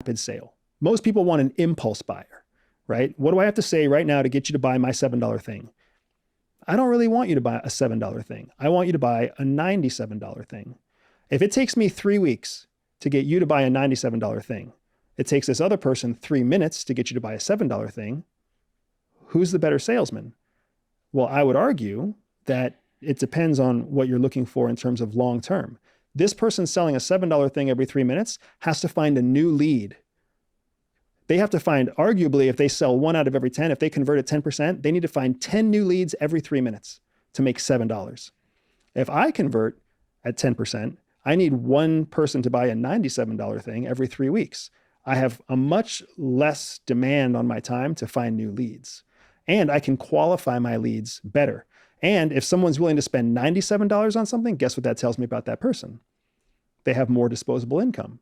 rapid sale. Most people want an impulse buyer, right? What do I have to say right now to get you to buy my $7 thing? I don't really want you to buy a $7 thing. I want you to buy a $97 thing. If it takes me 3 weeks to get you to buy a $97 thing, it takes this other person 3 minutes to get you to buy a $7 thing, who's the better salesman? Well, I would argue that it depends on what you're looking for in terms of long term. This person selling a $7 thing every 3 minutes has to find a new lead. They have to find, arguably, if they sell 1 out of every 10, if they convert at 10%, they need to find 10 new leads every 3 minutes to make $7. If I convert at 10%, I need one person to buy a $97 thing every 3 weeks. I have a much less demand on my time to find new leads. And I can qualify my leads better. And if someone's willing to spend $97 on something, guess what that tells me about that person? They have more disposable income.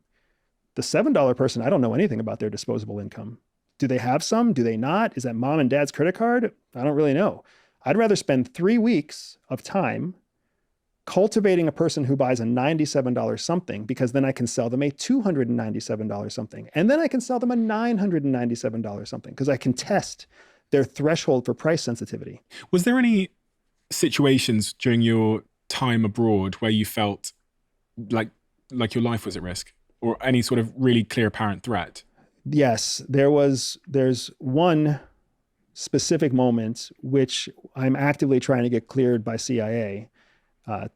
The $7 person, I don't know anything about their disposable income. Do they have some? Do they not? Is that mom and dad's credit card? I don't really know. I'd rather spend 3 weeks of time cultivating a person who buys a $97 something, because then I can sell them a $297 something. And then I can sell them a $997 something because I can test their threshold for price sensitivity. Was there any situations during your time abroad where you felt like your life was at risk, or any sort of really clear apparent threat? Yes, there's one specific moment which I'm actively trying to get cleared by CIA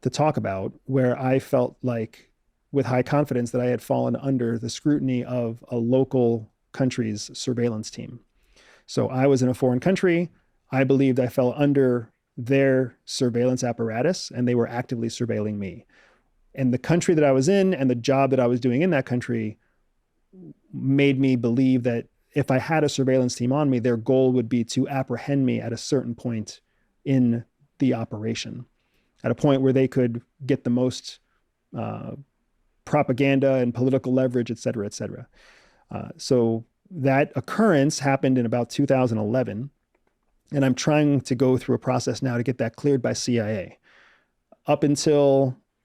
to talk about, where I felt like with high confidence that I had fallen under the scrutiny of a local country's surveillance team. So I was in a foreign country. I believed I fell under their surveillance apparatus, and they were actively surveilling me. And the country that I was in and the job that I was doing in that country made me believe that if I had a surveillance team on me, their goal would be to apprehend me at a certain point in the operation, at a point where they could get the most propaganda and political leverage, et cetera, et cetera. So that occurrence happened in about 2011. And I'm trying to go through a process now to get that cleared by CIA. Up until